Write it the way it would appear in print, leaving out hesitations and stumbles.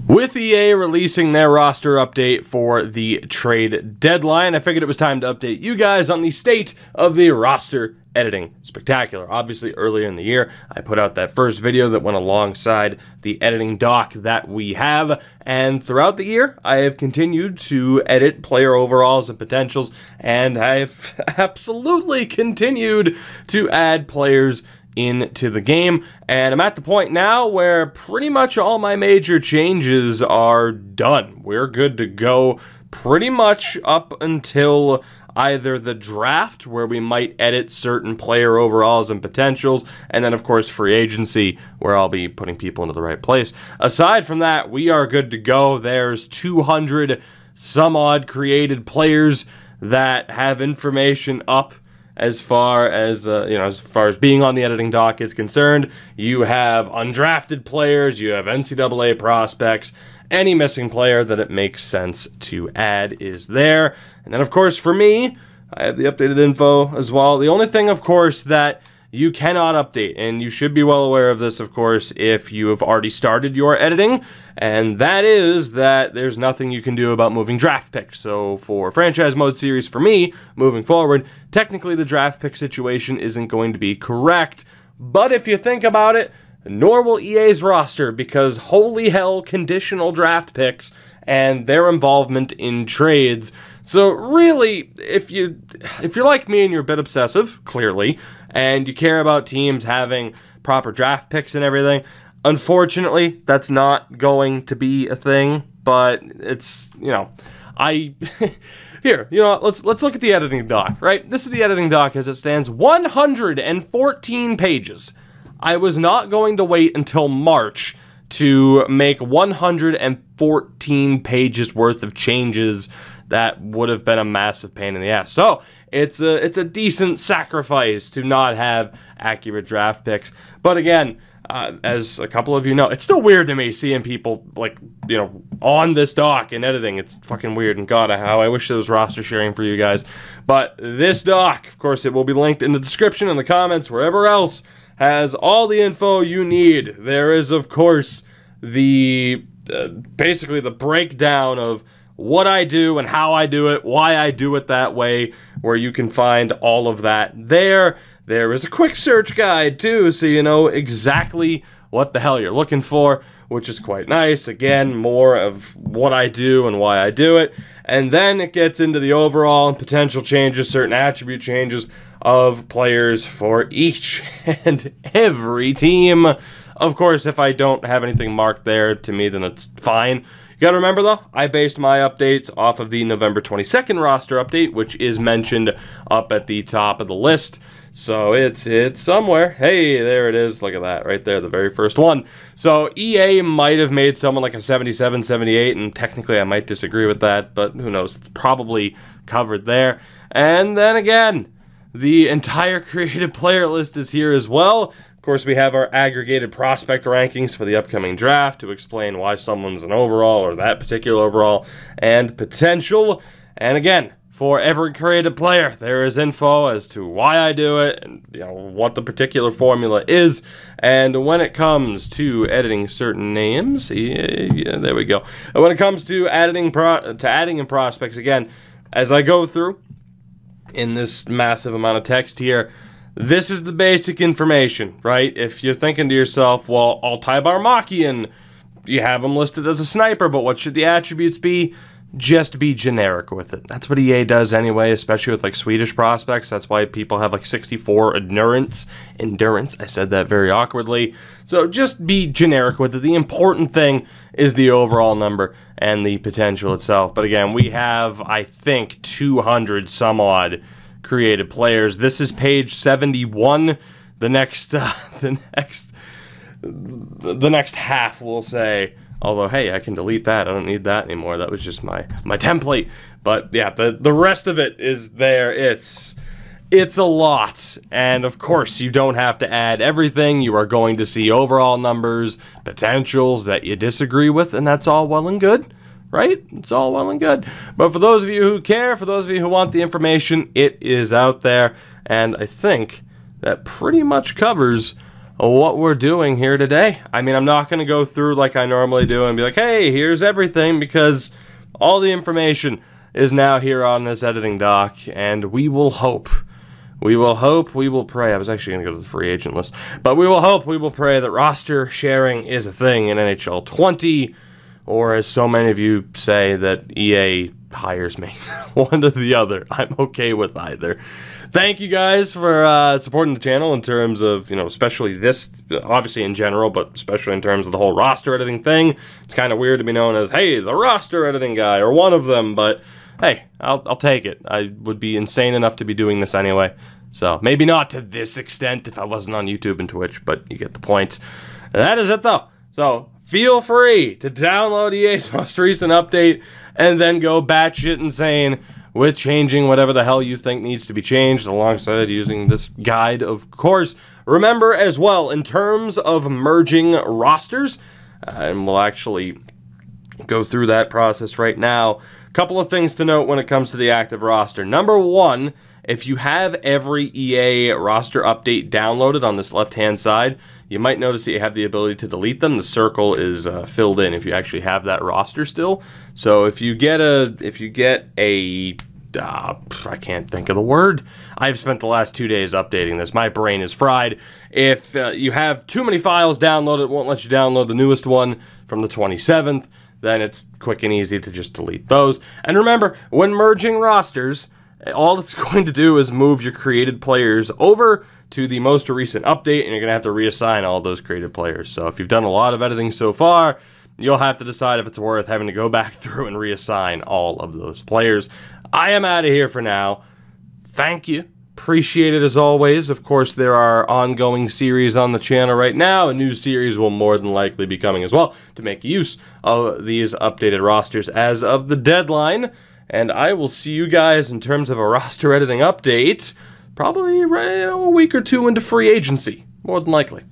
With EA releasing their roster update for the trade deadline, I figured it was time to update you guys on the state of the roster editing spectacular. Obviously, earlier in the year, I put out that first video that went alongside the editing doc that we have, and throughout the year, I have continued to edit player overalls and potentials, and I have absolutely continued to add players into the game, and I'm at the point now where pretty much all my major changes are done. We're good to go pretty much up until either the draft, where we might edit certain player overalls and potentials, and then of course free agency, where I'll be putting people into the right place. Aside from that, we are good to go. There's 200 some odd created players that have information up as far as as far as being on the editing dock is concerned. You have undrafted players, you have NCAA prospects. Any missing player that it makes sense to add is there. And then, of course, for me, I have the updated info as well. The only thing, of course, that you cannot update, and you should be well aware of this, of course, if you have already started your editing, and that is that there's nothing you can do about moving draft picks. So for franchise mode series, for me, moving forward, technically the draft pick situation isn't going to be correct. But if you think about it, nor will EA's roster, because holy hell, conditional draft picks and their involvement in trades. So really, if you're like me and you're a bit obsessive, clearly, and you care about teams having proper draft picks and everything, unfortunately, that's not going to be a thing. But it's, here, let's look at the editing doc, right? This is the editing doc as it stands, 114 pages. I was not going to wait until March to make 114 pages worth of changes. That would have been a massive pain in the ass. So it's a decent sacrifice to not have accurate draft picks. But again, as a couple of you know, it's still weird to me seeing people on this doc and editing. It's fucking weird, and God, how I wish there was roster sharing for you guys. But this doc, of course, it will be linked in the description, in the comments, wherever else, has all the info you need. There is, of course, the basically the breakdown of what I do and how I do it, why I do it that way, where you can find all of that there. There is a quick search guide too, so you know exactly what the hell you're looking for, which is quite nice. Again, more of what I do and why I do it. And then it gets into the overall and potential changes, certain attribute changes of players for each and every team. Of course, if I don't have anything marked there, to me, then it's fine. You gotta remember, though, I based my updates off of the November 22nd roster update, which is mentioned up at the top of the list. So it's somewhere. Hey, there it is. Look at that right there, the very first one. So EA might have made someone like a 77, 78, and technically I might disagree with that, but who knows? It's probably covered there. And then again, the entire created player list is here as well. Of course, we have our aggregated prospect rankings for the upcoming draft to explain why someone's an overall or that particular overall and potential. And again, for every created player, there is info as to why I do it and what the particular formula is. And when it comes to editing certain names, yeah, there we go. And when it comes to adding in prospects, again, as I go through in this massive amount of text here, this is the basic information, right? If you're thinking to yourself, well, Altai Barmakian, you have him listed as a sniper, but what should the attributes be? Just be generic with it. That's what EA does anyway, especially with like Swedish prospects. That's why people have like 64 endurance. I said that very awkwardly. So just be generic with it. The important thing is the overall number and the potential itself. But again, we have, I think, 200 some odd created players. This is page 71. The next half, we'll say. Although, hey, I can delete that. I don't need that anymore. That was just my template. But yeah, the rest of it is there. It's a lot. And of course, you don't have to add everything. You are going to see overall numbers, potentials that you disagree with, and that's all well and good, right? It's all well and good. But for those of you who care, for those of you who want the information, it is out there. And I think that pretty much covers what we're doing here today. I mean, I'm not going to go through like I normally do and be like, hey, here's everything, because all the information is now here on this editing doc, and we will hope, we will pray. I was actually going to go to the free agent list, but we will hope, we will pray that roster sharing is a thing in NHL 20, or as so many of you say, that EA hires me. One or the other. I'm okay with either. Thank you guys for supporting the channel in terms of, you know, especially this, obviously in general, but especially in terms of the whole roster editing thing. It's kind of weird to be known as, hey, the roster editing guy, or one of them, but hey, I'll take it. I would be insane enough to be doing this anyway. So, maybe not to this extent if I wasn't on YouTube and Twitch, but you get the point. That is it, though. So, feel free to download EA's most recent update and then go batshit insane with changing whatever the hell you think needs to be changed, alongside using this guide, of course. Remember as well, in terms of merging rosters, and we'll actually go through that process right now, a couple of things to note when it comes to the active roster. Number one, if you have every EA roster update downloaded on this left-hand side, you might notice that you have the ability to delete them. The circle is filled in if you actually have that roster still. So if you get a I can't think of the word. I've spent the last 2 days updating this. My brain is fried. If you have too many files downloaded, it won't let you download the newest one from the 27th, then it's quick and easy to just delete those. And remember, when merging rosters, all it's going to do is move your created players over to the most recent update, and you're going to have to reassign all those created players. So if you've done a lot of editing so far, you'll have to decide if it's worth having to go back through and reassign all of those players. I am out of here for now. Thank you. Appreciate it as always. Of course, there are ongoing series on the channel right now. A new series will more than likely be coming as well to make use of these updated rosters as of the deadline. And I will see you guys in terms of a roster editing update probably a week or two into free agency, more than likely.